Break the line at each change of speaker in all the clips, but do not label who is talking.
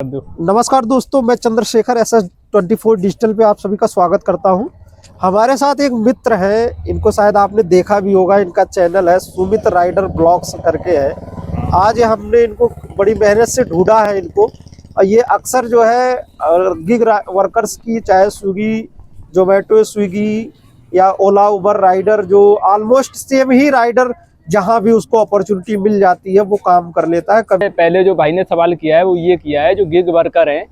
दो।
नमस्कार दोस्तों, मैं चंद्रशेखर SS24 डिजिटल पे आप सभी का स्वागत करता हूं। हमारे साथ एक मित्र हैं, इनको शायद आपने देखा भी होगा, इनका चैनल है सुमित राइडर ब्लॉग्स करके है। आज हमने इनको बड़ी मेहनत से ढूंढा है इनको, और ये अक्सर जो है गिग वर्कर्स की, चाहे स्विगी, जोमेटो, स्विगी या ओला उबर राइडर, जो ऑलमोस्ट सेम ही राइडर, जहां भी उसको अपॉर्चुनिटी मिल जाती है वो काम कर लेता है। कभी
पहले जो भाई ने सवाल किया है वो ये किया है, जो गिग वर्कर हैं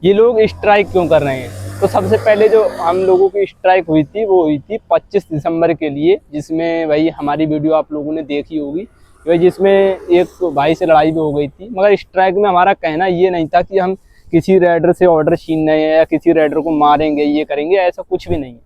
ये लोग स्ट्राइक क्यों कर रहे हैं। तो सबसे पहले जो हम लोगों की स्ट्राइक हुई थी वो हुई थी 25 दिसंबर के लिए, जिसमें भाई हमारी वीडियो आप लोगों ने देखी होगी भाई, जिसमें एक भाई से लड़ाई भी हो गई थी। मगर स्ट्राइक में हमारा कहना ये नहीं था कि हम किसी राइडर से ऑर्डर छीन रहे हैं या किसी राइडर को मारेंगे, ये करेंगे, ऐसा कुछ भी नहीं है।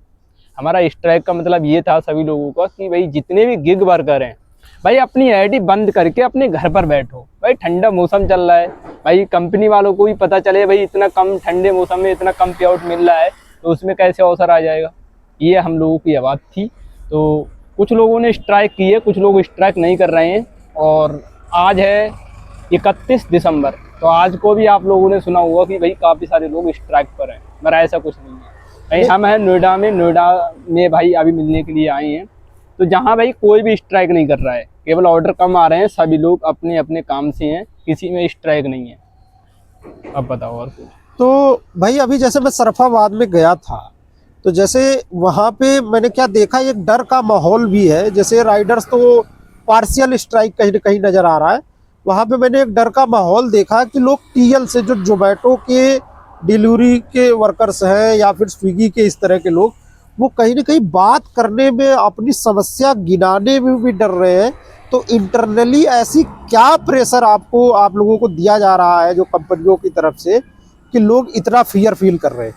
हमारा स्ट्राइक का मतलब ये था सभी लोगों का कि भाई जितने भी गिग वर्कर हैं भाई अपनी आईडी बंद करके अपने घर पर बैठो। भाई ठंडा मौसम चल रहा है, भाई कंपनी वालों को भी पता चले भाई इतना कम ठंडे मौसम में इतना कम पे आउट मिल रहा है, तो उसमें कैसे अवसर आ जाएगा। ये हम लोगों की आवाज़ थी। तो कुछ लोगों ने स्ट्राइक की है, कुछ लोग स्ट्राइक नहीं कर रहे हैं। और आज है 31 दिसंबर, तो आज को भी आप लोगों ने सुना होगा कि भाई काफ़ी सारे लोग स्ट्राइक पर हैं, मगर ऐसा कुछ नहीं है भाई। हम हैं नोएडा में भाई अभी मिलने के लिए आए हैं। तो जहाँ भाई कोई भी स्ट्राइक नहीं कर रहा है, केवल ऑर्डर कम आ रहे हैं, सभी लोग अपने अपने काम से हैं, किसी में स्ट्राइक नहीं है। अब बताओ और कुछ।
तो भाई अभी जैसे मैं सरफाबाद में गया था, तो जैसे वहाँ पे मैंने क्या देखा, एक डर का माहौल भी है। जैसे राइडर्स तो पार्शियल स्ट्राइक कहीं ना कहीं नज़र आ रहा है, वहाँ पे मैंने एक डर का माहौल देखा कि लोग टीएल से, जो जोमेटो के डिलीवरी के वर्कर्स हैं या फिर स्विगी के इस तरह के लोग, वो कहीं ना कहीं बात करने में, अपनी समस्या गिनाने में भी डर रहे हैं। तो इंटरनली ऐसी क्या प्रेशर आप लोगों को दिया जा रहा है जो कंपनियों की तरफ से, कि लोग इतना फियर फील कर रहे हैं?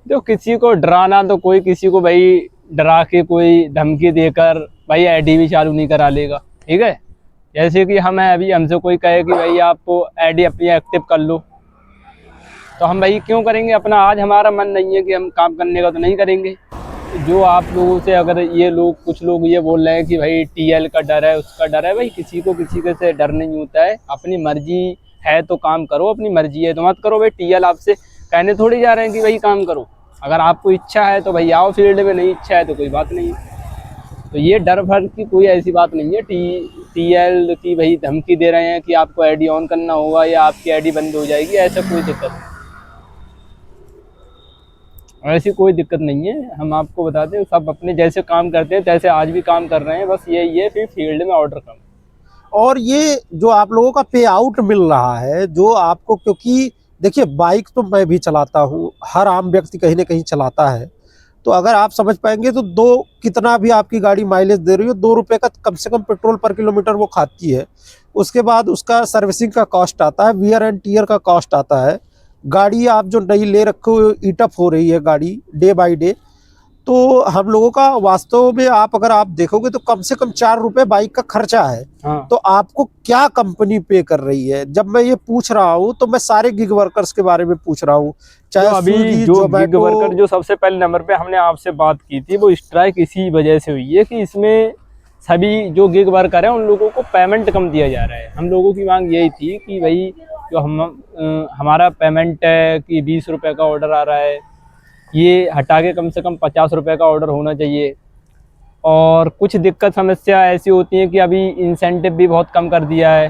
जो किसी को डराना, तो कोई किसी को भाई डरा के कोई धमकी देकर भाई आईडी भी चालू नहीं करा लेगा, ठीक है। जैसे कि हमें अभी हमसे कोई कहे कि भाई आप आईडी अपनी एक्टिव कर लो, तो हम भाई क्यों करेंगे अपना। आज हमारा मन नहीं है कि हम काम करने का, तो नहीं करेंगे। जो आप लोगों से अगर ये लोग, कुछ लोग ये बोल रहे हैं कि भाई टीएल का डर है, उसका डर है, भाई किसी को किसी के से डर नहीं होता है। अपनी मर्जी है तो काम करो, अपनी मर्जी है तो मत करो। भाई टीएल आपसे कहने थोड़ी जा रहे हैं कि भाई काम करो। अगर आपको इच्छा है तो भाई आओ फील्ड में, नहीं इच्छा है तो कोई बात नहीं है। तो ये डर भर की कोई ऐसी बात नहीं है। टीएल की भाई धमकी दे रहे हैं कि आपको आईडी ऑन करना होगा या आपकी आईडी बंद हो जाएगी, ऐसा कोई दिक्कत नहीं, ऐसी कोई दिक्कत नहीं है। हम आपको बताते हैं, सब अपने जैसे काम करते हैं तैसे आज भी काम कर रहे हैं, बस यही है, फिर फील्ड में ऑर्डर कम।
और ये जो आप लोगों का पे आउट मिल रहा है, जो आपको, क्योंकि देखिए बाइक तो मैं भी चलाता हूँ, हर आम व्यक्ति कहीं ना कहीं चलाता है। तो अगर आप समझ पाएंगे तो दो, कितना भी आपकी गाड़ी माइलेज दे रही हो, 2 रुपये का कम से कम पेट्रोल पर किलोमीटर वो खाती है। उसके बाद उसका सर्विसिंग का कॉस्ट आता है, वियर एंड टीयर का कॉस्ट आता है। गाड़ी आप जो नई ले रखे हो, ईटअप हो रही है गाड़ी डे बाय डे। तो हम लोगों का वास्तव में, अगर आप देखोगे तो कम से कम 4 रुपए बाइक का खर्चा है।
हाँ।
तो आपको क्या कंपनी पे कर रही है? जब मैं ये पूछ रहा हूँ तो मैं सारे गिग वर्कर्स के बारे में पूछ रहा हूँ, चाहे
तो अभी
स्विगी,
जो गिग
जोमेटो।
वर्कर जो सबसे पहले नंबर पे हमने आपसे बात की थी, वो स्ट्राइक इसी वजह से हुई है कि इसमें सभी जो गिग वर्कर हैं उन लोगों को पेमेंट कम दिया जा रहा है। हम लोगों की मांग यही थी कि भाई जो हमारा पेमेंट है कि 20 रुपये का ऑर्डर आ रहा है, ये हटा के कम से कम 50 रुपये का ऑर्डर होना चाहिए। और कुछ दिक्कत समस्या ऐसी होती है कि अभी इंसेंटिव भी बहुत कम कर दिया है।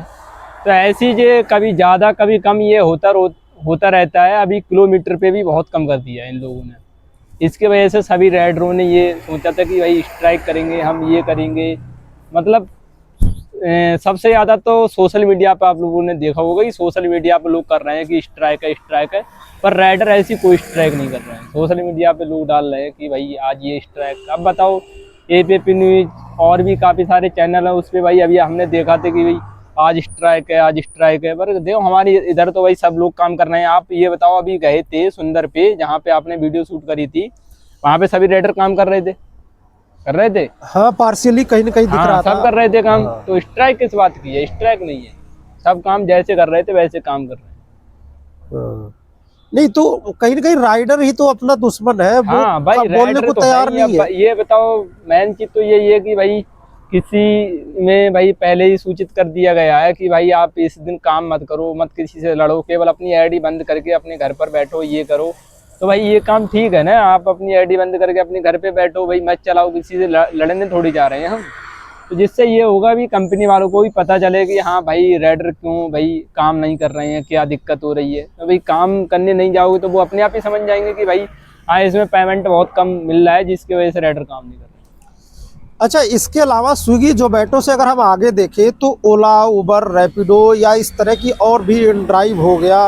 तो ऐसी जो कभी ज़्यादा कभी कम ये होता रहता है। अभी किलोमीटर पे भी बहुत कम कर दिया है इन लोगों ने। इसके वजह से सभी राइडरों ने ये सोचा था कि भाई स्ट्राइक करेंगे, हम ये करेंगे। मतलब सबसे ज़्यादा तो सोशल मीडिया पे आप लोगों ने देखा होगा कि सोशल मीडिया पे लोग कर रहे हैं कि स्ट्राइक है, पर राइडर ऐसी कोई स्ट्राइक नहीं कर रहे हैं। सोशल मीडिया पे लोग डाल रहे हैं कि भाई आज ये स्ट्राइक। अब बताओ, APP न्यूज़ और भी काफ़ी सारे चैनल हैं, उस पर भाई अभी हमने देखा था कि भाई आज स्ट्राइक है, आज स्ट्राइक है। पर देखो हमारी इधर तो भाई सब लोग काम कर रहे हैं। आप ये बताओ, अभी गए थे सुंदर पे, जहाँ पे आपने वीडियो शूट करी थी, वहाँ पे सभी राइडर काम कर रहे थे।
हाँ, पार्शियली कहीं ना कहीं दिख रहा था,
सब कर रहे थे काम। तो स्ट्राइक किस बात की है? स्ट्राइक नहीं है, सब काम जैसे कर रहे थे वैसे काम कर रहे हैं।
नहीं तो कहीं ना कहीं राइडर ही तो अपना दुश्मन है।
हाँ
वो
भाई,
बोलने को
तो
तैयार नहीं है।
ये बताओ, मेन चीज तो यही है कि भाई किसी में भाई पहले ही सूचित कर दिया गया है कि भाई आप इस दिन काम मत करो, मत किसी से लड़ो, केवल अपनी आईडी बंद करके अपने घर पर बैठो, ये करो। तो भाई ये काम ठीक है ना, आप अपनी आईडी बंद करके अपने घर पे बैठो, भाई मत चलाओ, किसी से लड़ने थोड़ी जा रहे हैं हम। तो जिससे ये होगा भी कंपनी वालों को भी पता चले कि हाँ भाई राइडर क्यों भाई काम नहीं कर रहे हैं, क्या दिक्कत हो रही है। तो भाई काम करने नहीं जाओगे तो वो अपने आप ही समझ जाएंगे कि भाई हाँ इसमें पेमेंट बहुत कम मिल रहा है, जिसकी वजह से राइडर काम नहीं कर रहे।
अच्छा, इसके अलावा स्विगी जोमेटो से अगर हम आगे देखें तो ओला, उबर, रैपिडो या इस तरह की और भी ड्राइव हो गया,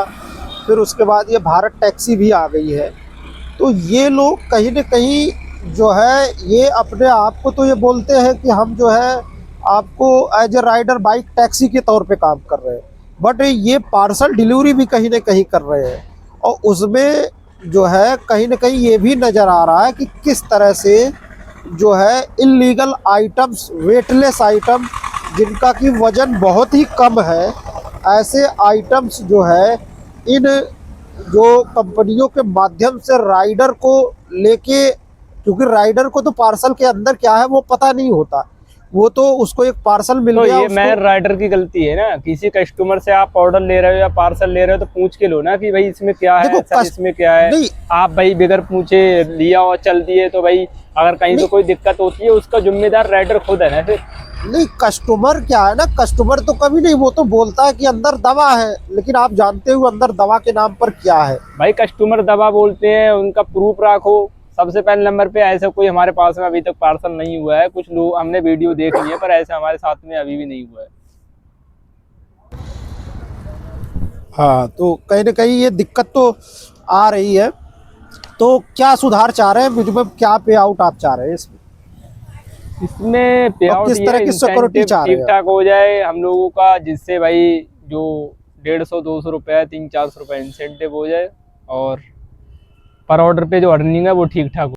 फिर उसके बाद ये भारत टैक्सी भी आ गई है। तो ये लोग कहीं न कहीं जो है ये अपने आप को तो ये बोलते हैं कि हम जो है आपको as a rider bike taxi के तौर पे काम कर रहे हैं, बट ये पार्सल डिलीवरी भी कहीं न कहीं कर रहे हैं। और उसमें जो है कहीं न कहीं ये भी नज़र आ रहा है कि किस तरह से जो है इल्लीगल आइटम्स, वेटलेस आइटम जिनका कि वज़न बहुत ही कम है, ऐसे आइटम्स जो है इन जो कंपनियों के माध्यम से राइडर को लेके, क्योंकि राइडर को तो पार्सल के अंदर क्या है वो पता नहीं होता, वो तो उसको एक पार्सल मिल
तो
गया।
ये मैं राइडर की गलती है ना, किसी कस्टमर से आप ऑर्डर ले रहे हो या पार्सल ले रहे हो तो पूछ के लो ना कि भाई इसमें क्या है, सर इसमें क्या है।
नहीं,
आप भाई बगैर पूछे लिया और चल दिए तो भाई अगर कहीं तो कोई दिक्कत होती है उसका जिम्मेदार राइडर खुद है ना। फिर
नहीं, कस्टमर क्या है ना, कस्टमर तो कभी नहीं, वो तो बोलता है कि अंदर दवा है, लेकिन आप जानते हो अंदर दवा के नाम पर क्या है।
भाई कस्टमर दवा बोलते हैं, उनका प्रूफ रखो। सबसे पहले नंबर पे ऐसा कोई हमारे पास में अभी तक पार्सल नहीं हुआ है, कुछ लोग हमने वीडियो देख ली है पर ऐसा हमारे साथ में अभी भी नहीं हुआ है।
हाँ, तो कहीं ना कहीं ये दिक्कत तो आ रही है। तो क्या सुधार चाह रहे हैं, मिनिमम क्या पे आउट आप चाह रहे हैं
इसमें पे आउट
किस तरह की सिक्योरिटी चाह रहे
ठीक
हैं?
ठाक हो जाए हम लोगों का, जिससे भाई जो 150-200 रुपये 300-400 रुपये इंसेंटिव हो जाए और पर ऑर्डर पे जो अर्निंग है वो ठीक ठाक